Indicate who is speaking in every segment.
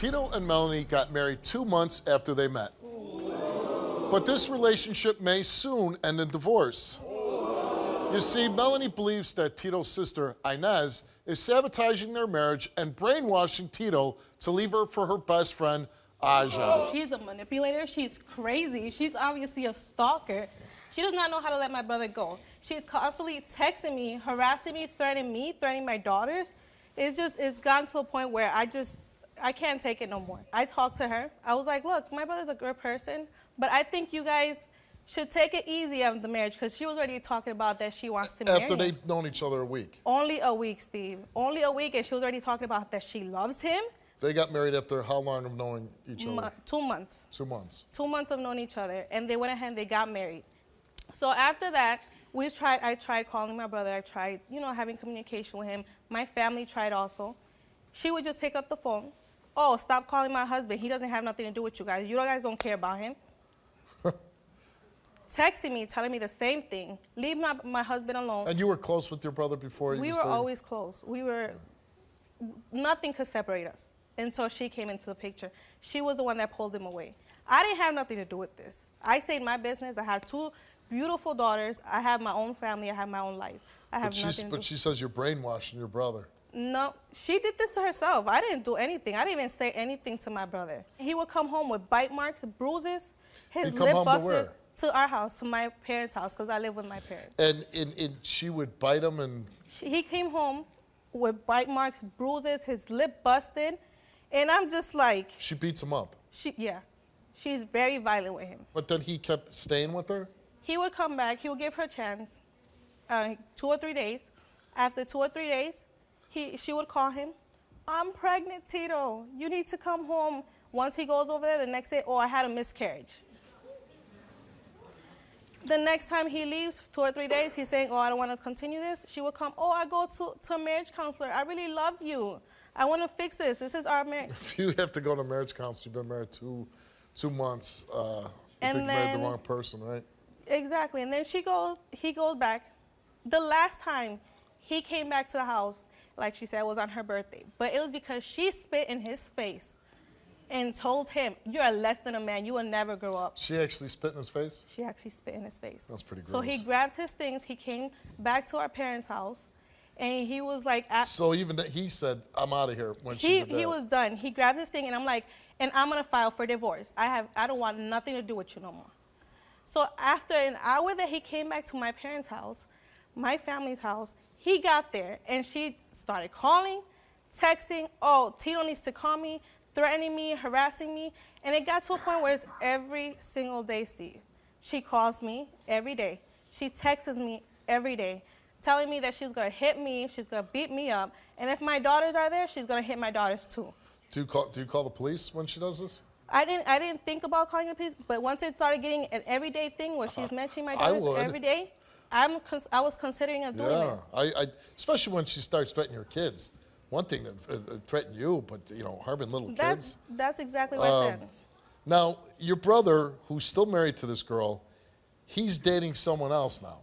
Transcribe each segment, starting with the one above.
Speaker 1: Tito and Melanie got married 2 months after they met. But this relationship may soon end in divorce. You see, Melanie believes that Tito's sister, Inez, is sabotaging their marriage and brainwashing Tito to leave her for her best friend, Aja.
Speaker 2: She's a manipulator. She's crazy. She's obviously a stalker. She does not know how to let my brother go. She's constantly texting me, harassing me, threatening my daughters. It's gotten to a point where I can't take it no more. I talked to her. I was like, look, my brother's a good person, but I think you guys should take it easy on the marriage, because she was already talking about that she wants to marry
Speaker 1: After
Speaker 2: him.
Speaker 1: they've known each other a week?
Speaker 2: Only a week, Steve. Only a week, and she was already talking about that she loves him.
Speaker 1: They got married after how long of knowing each other?
Speaker 2: 2 months.
Speaker 1: 2 months.
Speaker 2: 2 months of knowing each other, and they went ahead and they got married. So after that, I tried calling my brother. I tried, having communication with him. My family tried also. She would just pick up the phone. Oh, stop calling my husband. He doesn't have nothing to do with you guys. You guys don't care about him. Texting me, telling me the same thing. Leave my husband alone.
Speaker 1: And you were close with your brother before you
Speaker 2: We were always close. Nothing could separate us until she came into the picture. She was the one that pulled him away. I didn't have nothing to do with this. I stayed in my business. I have 2 beautiful daughters. I have my own family. I have my own life. I have nothing to do.
Speaker 1: But she says you're brainwashing your brother.
Speaker 2: No, she did this to herself. I didn't do anything. I didn't even say anything to my brother. He would come home with bite marks, bruises, his lip busted. To our house, to my parents' house, because I live with my parents.
Speaker 1: And she would bite him and...
Speaker 2: He came home with bite marks, bruises, his lip busted, and I'm just like...
Speaker 1: She beats him up?
Speaker 2: Yeah. She's very violent with him.
Speaker 1: But then he kept staying with her?
Speaker 2: He would come back. He would give her a chance, 2 or 3 days. After 2 or 3 days, she would call him, I'm pregnant, Tito. You need to come home. Once he goes over there, the next day, oh, I had a miscarriage. The next time he leaves, 2 or 3 days, he's saying, oh, I don't want to continue this. She would come, oh, I go to a marriage counselor. I really love you. I want to fix this. This is our marriage.
Speaker 1: If you have to go to a marriage counselor, you've been married 2 months.
Speaker 2: And
Speaker 1: you married the wrong person, right?
Speaker 2: Exactly. And then he goes back. The last time he came back to the house, like she said, was on her birthday. But it was because she spit in his face and told him, you're less than a man. You will never grow up.
Speaker 1: She actually spit in his face?
Speaker 2: She actually spit in his face.
Speaker 1: That's pretty gross.
Speaker 2: So he grabbed his things. He came back to our parents' house, and he was like...
Speaker 1: So even that he said, I'm out of here when she did that.
Speaker 2: He was done. He grabbed his thing, and I'm like, and I'm going to file for divorce. I don't want nothing to do with you no more. So after an hour that he came back to my parents' house, my family's house, he got there, and she started calling, texting, oh, Tito needs to call me, threatening me, harassing me, and it got to a point where it's every single day, Steve. She calls me every day. She texts me every day, telling me that she's gonna hit me, she's gonna beat me up, and if my daughters are there, she's gonna hit my daughters too.
Speaker 1: Do you call the police when she does this?
Speaker 2: I didn't think about calling the police, but once it started getting an everyday thing where she's mentioning my daughters every day, I was considering doing this.
Speaker 1: Especially when she starts threatening your kids. One thing to threaten you, but harming little kids.
Speaker 2: That's exactly what I said.
Speaker 1: Now, your brother, who's still married to this girl, he's dating someone else now.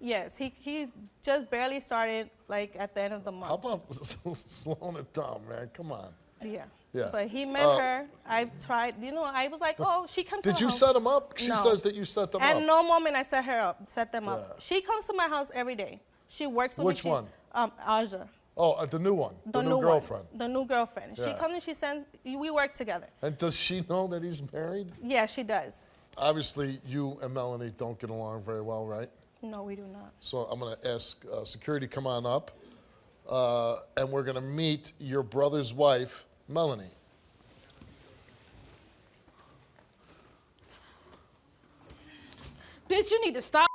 Speaker 2: Yes, he just barely started, like, at the end of the month.
Speaker 1: How about slowing it down, man? Come on.
Speaker 2: Yeah.
Speaker 1: Yeah.
Speaker 2: But he met her. I've tried, I was like, oh, she comes to
Speaker 1: Did you
Speaker 2: house.
Speaker 1: set him up? She
Speaker 2: No.
Speaker 1: says that you set them up.
Speaker 2: At no moment I set them up.
Speaker 1: Yeah.
Speaker 2: She comes to my house every day. She works with me.
Speaker 1: Which one?
Speaker 2: Aja.
Speaker 1: Oh, the new one. The new girlfriend.
Speaker 2: The new girlfriend.
Speaker 1: Yeah.
Speaker 2: She comes and we work together.
Speaker 1: And does she know that he's married?
Speaker 2: Yeah, she does.
Speaker 1: Obviously, you and Melanie don't get along very well, right?
Speaker 2: No, we do not.
Speaker 1: So I'm going to ask security come on up, and we're going to meet your brother's wife, Melanie.
Speaker 3: Bitch, you need to stop.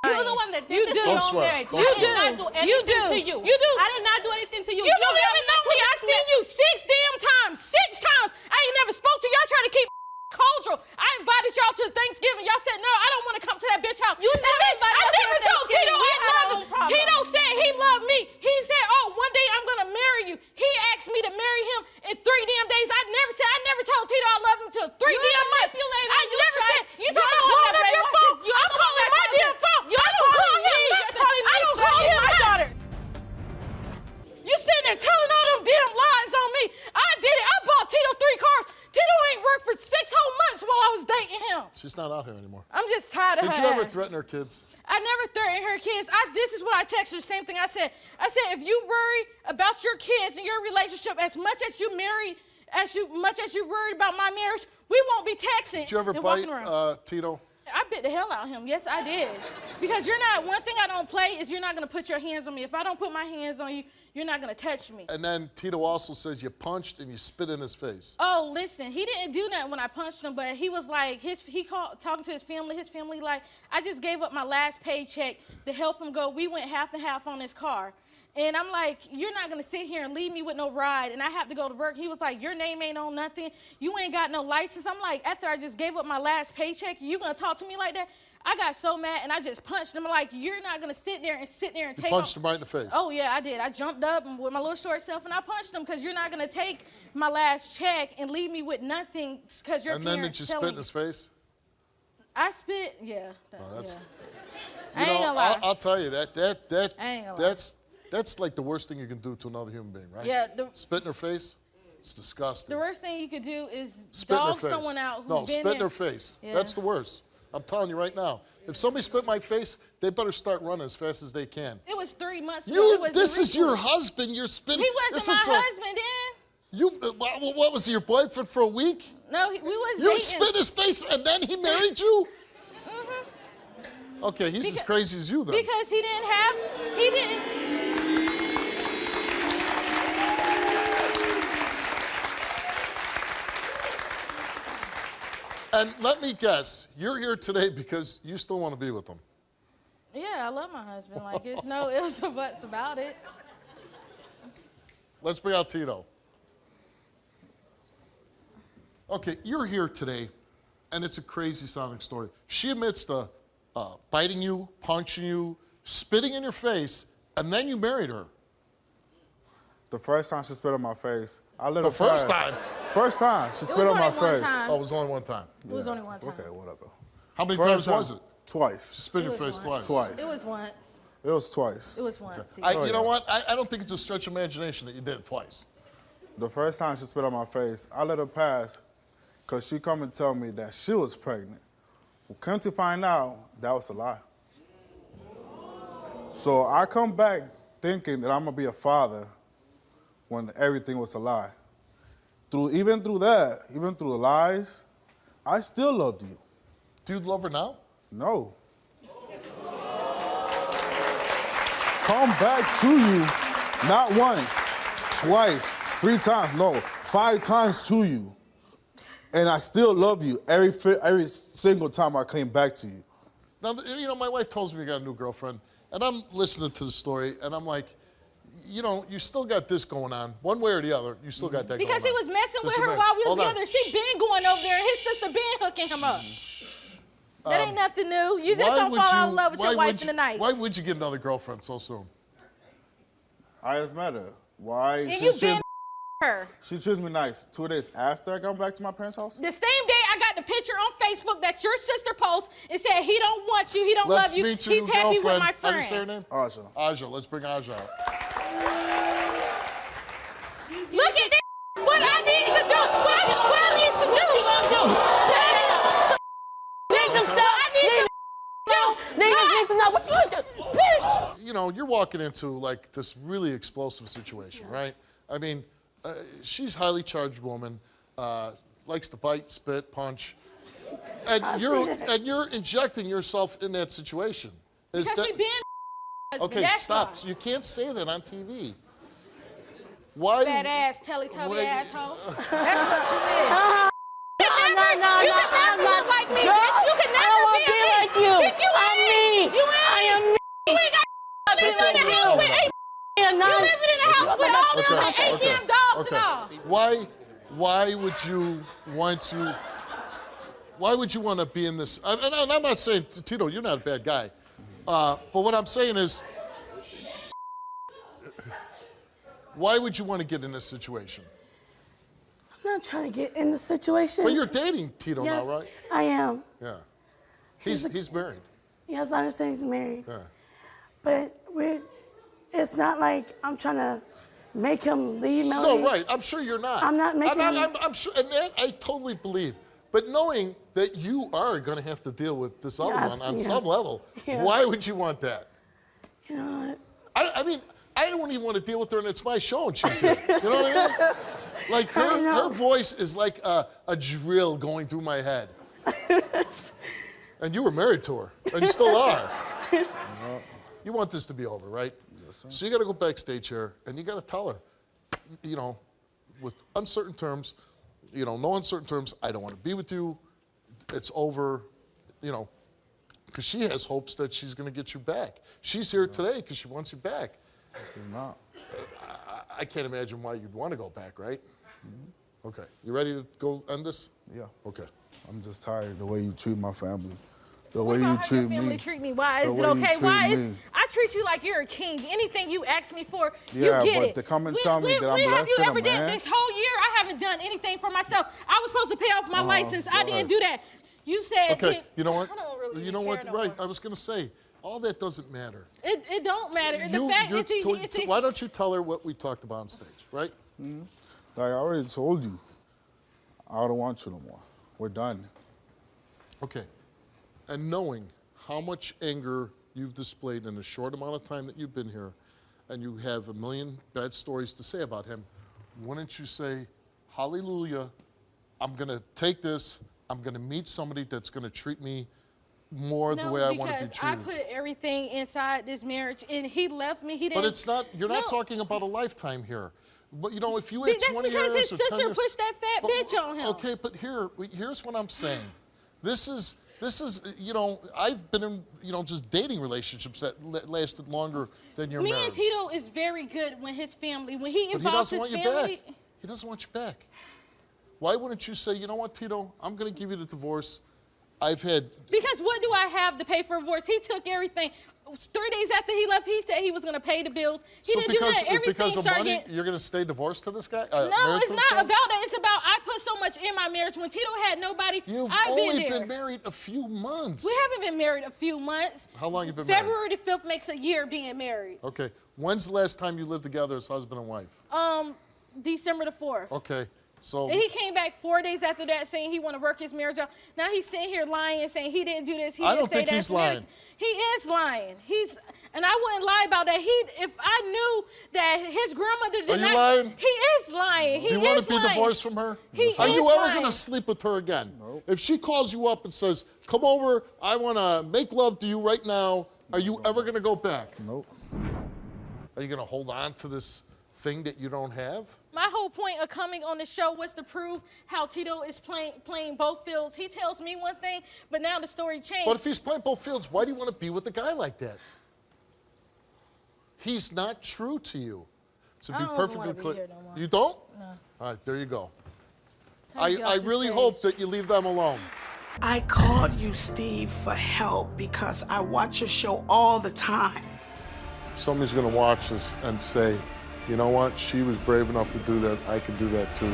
Speaker 2: You're the one that did this to your own marriage.
Speaker 1: I
Speaker 2: did not do anything to you.
Speaker 3: You do.
Speaker 2: I did not do anything to you.
Speaker 3: You don't even know me. I seen you 6 damn times. 6 times. I ain't never spoke to you. Y'all trying to keep cultural. I invited y'all to Thanksgiving. Y'all said, no, I don't want to come to that bitch house.
Speaker 2: You never invited us to
Speaker 3: I never told Tito I love him. Tito said he loved me. He said, oh, one day I'm going to marry you. He asked me to marry him in 3 damn days. I never told Tito I love him till 3 damn months. I never said, you talking about blowing up your phone? I'm calling my damn phone. I don't call him nothing. I don't call him my daughter. You sitting there telling all them damn lies on me. I did it.
Speaker 1: She's not out here anymore.
Speaker 3: I'm just tired of her.
Speaker 1: Did you ever
Speaker 3: ass.
Speaker 1: threaten her kids?
Speaker 3: I never threatened her kids. This is what I texted her, same thing I said. I said, if you worry about your kids and your relationship as much as you married, much as you worried about my marriage, we won't be texting.
Speaker 1: Did you ever bite Tito?
Speaker 3: I bit the hell out of him. Yes, I did. Because one thing I don't play is you're not going to put your hands on me. If I don't put my hands on you, you're not going to touch me.
Speaker 1: And then Tito also says you punched and you spit in his face.
Speaker 3: Oh, listen, he didn't do that when I punched him, but he was like, he called, talking to his family like, I just gave up my last paycheck to help him go. We went half and half on his car. And I'm like, you're not going to sit here and leave me with no ride, and I have to go to work. He was like, your name ain't on nothing. You ain't got no license. I'm like, after I just gave up my last paycheck, you going to talk to me like that? I got so mad, and I just punched him. I'm like, you're not going to sit there and take
Speaker 1: punched him right in the face?
Speaker 3: Oh, yeah, I did. I jumped up with my little short self, and I punched him because you're not going to take my last check and leave me with nothing because your
Speaker 1: parents. And then did you spit in his face?
Speaker 3: I spit, yeah.
Speaker 1: That's,
Speaker 3: I ain't gonna lie.
Speaker 1: I'll tell you,
Speaker 3: I ain't gonna lie.
Speaker 1: That's like the worst thing you can do to another human being, right?
Speaker 3: Yeah.
Speaker 1: Spit in their face? It's disgusting.
Speaker 3: The worst thing you could do is
Speaker 1: spit
Speaker 3: dog
Speaker 1: in their face.
Speaker 3: someone out who's
Speaker 1: no,
Speaker 3: been
Speaker 1: spit
Speaker 3: there.
Speaker 1: in their face.
Speaker 3: Yeah.
Speaker 1: That's the worst. I'm telling you right now. If somebody spit in my face, they better start running as fast as they can.
Speaker 3: It was 3 months ago.
Speaker 1: This is your husband. You're spitting.
Speaker 3: He wasn't my husband then.
Speaker 1: What was he, your boyfriend for a week?
Speaker 3: No, we was
Speaker 1: You
Speaker 3: dating.
Speaker 1: spit in his face and then he married you?
Speaker 3: Mm-hmm.
Speaker 1: Okay, he's as crazy as you then.
Speaker 3: Because he didn't.
Speaker 1: And let me guess, you're here today because you still want to be with him.
Speaker 3: Yeah, I love my husband. Like, it's no ifs or buts about it.
Speaker 1: Let's bring out Tito. Okay, you're here today, and it's a crazy sounding story. She admits to biting you, punching you, spitting in your face, and then you married her.
Speaker 4: The first time she spit on my face, I let
Speaker 1: The
Speaker 4: her
Speaker 1: first
Speaker 4: pass.
Speaker 1: time?
Speaker 4: First time she spit on my face.
Speaker 1: Oh, it was only one time.
Speaker 3: It was only one time.
Speaker 4: Okay, whatever.
Speaker 1: How many
Speaker 4: First
Speaker 1: times
Speaker 4: time,
Speaker 1: was it?
Speaker 4: Twice.
Speaker 1: She spit in your
Speaker 3: It
Speaker 1: face
Speaker 3: was
Speaker 1: twice.
Speaker 4: Twice.
Speaker 3: It was once.
Speaker 4: It was twice.
Speaker 3: It was once.
Speaker 1: You know what? I don't think it's a stretch of imagination that you did it twice.
Speaker 4: The first time she spit on my face, I let her pass because she come and tell me that she was pregnant. Well, come to find out, that was a lie. So I come back thinking that I'm going to be a father when everything was a lie. Even through that, even through the lies, I still loved you.
Speaker 1: Do you love her now?
Speaker 4: No. Come back to you, not once, twice, 3 times, no, 5 times to you. And I still love you every single time I came back to you.
Speaker 1: Now, you know, my wife tells me you got a new girlfriend, and I'm listening to the story, and I'm like, you know, you still got this going on. One way or the other, you still got that going on.
Speaker 3: Because he was messing with
Speaker 1: Listen,
Speaker 3: her
Speaker 1: man,
Speaker 3: while we was
Speaker 1: hold on.
Speaker 3: together. She been going over there, and his sister been hooking him up. That ain't nothing new. You just don't fall out of love with your wife in the night.
Speaker 1: Why would you get another girlfriend so soon?
Speaker 4: I just met her. Why?
Speaker 3: And you been her.
Speaker 4: She treats me nice. 2 days after I come back to my parents' house?
Speaker 3: The same day I got the picture on Facebook that your sister posted and said he don't want you, he don't love you,
Speaker 1: Meet your
Speaker 3: he's
Speaker 1: new
Speaker 3: happy with
Speaker 1: girlfriend.
Speaker 3: my
Speaker 1: How do you
Speaker 3: friend.
Speaker 1: say her name?
Speaker 4: Aja.
Speaker 1: Aja. Let's bring Aja out.
Speaker 3: Look at this. What I need to do. What I need to do. Niggas stop. I need to do. Niggas need to know what you want to do. Bitch.
Speaker 1: You know, you're walking into like this really explosive situation, right? I mean, she's a highly charged woman, likes to bite, spit, punch, and you're injecting yourself in that situation.
Speaker 3: Because she been husband.
Speaker 1: Okay,
Speaker 3: That's
Speaker 1: stop.
Speaker 3: why.
Speaker 1: You can't say that on TV. Why?
Speaker 3: Fat ass, Teletubby
Speaker 1: Wait.
Speaker 3: asshole. That's what you is. You can never look like me, bitch. You can never be like you. Bitch, you ain't. You ain't. I am me. You ain't got to live in the house with 8. You living in the house with all them like 8 damn dogs and all.
Speaker 1: Why would you want to? Why would you want to be in this? And I'm not saying, Tito, you're not a bad guy, but what I'm saying is, why would you want to get in this situation?
Speaker 5: I'm not trying to get in the situation.
Speaker 1: Well, you're dating Tito
Speaker 5: yes,
Speaker 1: now, right?
Speaker 5: I am.
Speaker 1: Yeah. He's married.
Speaker 5: Yes, I understand he's married.
Speaker 1: Yeah.
Speaker 5: But it's not like I'm trying to make him leave Melanie.
Speaker 1: No, right. I'm sure you're not.
Speaker 5: I'm not making him.
Speaker 1: I'm sure, and that I totally believe. But knowing that you are going to have to deal with this other
Speaker 5: Yes,
Speaker 1: one on
Speaker 5: yeah.
Speaker 1: some level,
Speaker 5: Yeah.
Speaker 1: why would you want that?
Speaker 5: You know,
Speaker 1: I mean, I don't even want to deal with her, and it's my show, and she's here. You know what I mean? Like, her voice is like a drill going through my head. And you were married to her, and you still are. You want this to be over, right?
Speaker 4: Yes, sir.
Speaker 1: So you got to go backstage here, and you got to tell her, you know, with uncertain terms, you know, no uncertain terms, I don't want to be with you, it's over, you know, because she has hopes that she's going to get you back. She's here today because she wants you back.
Speaker 4: She's not.
Speaker 1: I can't imagine why you'd want to go back, right? Mm-hmm. Okay, you ready to go end this?
Speaker 4: Yeah.
Speaker 1: Okay.
Speaker 4: I'm just tired of the way you treat my family. The
Speaker 3: What
Speaker 4: way you
Speaker 3: about how
Speaker 4: treat
Speaker 3: your family
Speaker 4: me.
Speaker 3: treat me? Why is
Speaker 4: The
Speaker 3: it
Speaker 4: way you
Speaker 3: okay?
Speaker 4: treat
Speaker 3: Why is
Speaker 4: me.
Speaker 3: I treat you like you're a king? Anything you ask me for,
Speaker 4: Yeah,
Speaker 3: you get
Speaker 4: but
Speaker 3: it.
Speaker 4: to come and tell me that I'm
Speaker 3: when
Speaker 4: less
Speaker 3: have you
Speaker 4: than a
Speaker 3: ever done
Speaker 4: man?
Speaker 3: this whole year? I haven't done anything for myself. I was supposed to pay off my license. I didn't do that. You said.
Speaker 1: Okay, you know what?
Speaker 3: I don't really
Speaker 1: You know
Speaker 3: care
Speaker 1: what?
Speaker 3: no
Speaker 1: Right,
Speaker 3: more.
Speaker 1: I was going to say, all that doesn't matter.
Speaker 3: It don't matter. The fact
Speaker 1: You're
Speaker 3: is, it's
Speaker 1: why don't you tell her what we talked about on stage, right?
Speaker 4: Like I already told you, I don't want you no more. We're done.
Speaker 1: Okay. And knowing how much anger you've displayed in a short amount of time that you've been here, and you have a million bad stories to say about him, wouldn't you say, hallelujah, I'm going to take this, I'm going to meet somebody that's going to treat me more the way I want to be
Speaker 3: because I
Speaker 1: treated.
Speaker 3: put everything inside this marriage, and he left me. He didn't.
Speaker 1: But it's not, you're not
Speaker 3: No.
Speaker 1: talking about a lifetime here. But you know, if you had
Speaker 3: That's
Speaker 1: 20
Speaker 3: because
Speaker 1: years
Speaker 3: his
Speaker 1: or 10
Speaker 3: sister
Speaker 1: years,
Speaker 3: pushed that fat
Speaker 1: But-
Speaker 3: bitch on him.
Speaker 1: Okay, but here's what I'm saying. This is, you know, I've been in, you know, just dating relationships that lasted longer than your
Speaker 3: Me
Speaker 1: marriage.
Speaker 3: and Tito is very good when his family, when he
Speaker 1: But he
Speaker 3: involves
Speaker 1: doesn't
Speaker 3: his
Speaker 1: want you
Speaker 3: family.
Speaker 1: back. He doesn't want you back. Why wouldn't you say, you know what, Tito, I'm going to give you the divorce. I've had,
Speaker 3: Because what do I have to pay for a divorce? He took everything. 3 days after he left, he said he was going to pay the bills. He didn't do that. Everything
Speaker 1: because of
Speaker 3: started
Speaker 1: money,
Speaker 3: getting.
Speaker 1: you're going to stay divorced to this guy?
Speaker 3: No,
Speaker 1: married
Speaker 3: it's
Speaker 1: to this
Speaker 3: not
Speaker 1: guy?
Speaker 3: about that. It's about I put so much in my marriage. When Tito had nobody,
Speaker 1: You've
Speaker 3: I've
Speaker 1: only
Speaker 3: been there.
Speaker 1: been married a few months.
Speaker 3: We haven't been married a few months.
Speaker 1: How long you been married?
Speaker 3: February the 5th makes a year being married.
Speaker 1: Okay. When's the last time you lived together as husband and wife?
Speaker 3: December the 4th.
Speaker 1: Okay. So
Speaker 3: And he came back 4 days after that saying he want to work his marriage out. Now he's sitting here lying and saying he didn't do this. He
Speaker 1: I
Speaker 3: didn't
Speaker 1: don't
Speaker 3: say
Speaker 1: think
Speaker 3: that.
Speaker 1: he's lying.
Speaker 3: He is lying. And I wouldn't lie about that. If I knew that his grandmother did
Speaker 1: Are you
Speaker 3: not.
Speaker 1: lying?
Speaker 3: He is lying.
Speaker 1: do you want to be divorced from her?
Speaker 3: He
Speaker 1: Are
Speaker 3: is
Speaker 1: you ever
Speaker 3: lying.
Speaker 1: going to sleep with her again? Nope. If she calls you up and says, come over, I want to make love to you right now, are you ever going to go back?
Speaker 4: Nope.
Speaker 1: Are you going to hold on to this thing that you don't have?
Speaker 3: My whole point of coming on the show was to prove how Tito is playing both fields. He tells me one thing, but now the story changed.
Speaker 1: But if he's playing both fields, why do you want to be with a guy like that? He's not true to you. To be
Speaker 3: I don't
Speaker 1: perfectly
Speaker 3: wanna be
Speaker 1: clear.
Speaker 3: here no more.
Speaker 1: You don't?
Speaker 3: No.
Speaker 1: All right, there you go.
Speaker 3: How'd you get
Speaker 1: I
Speaker 3: off the
Speaker 1: really
Speaker 3: stage?
Speaker 1: hope that you leave them alone.
Speaker 6: I called you, Steve, for help because I watch your show all the time.
Speaker 1: Somebody's going to watch this and say, you know what? She was brave enough to do that. I can do that too.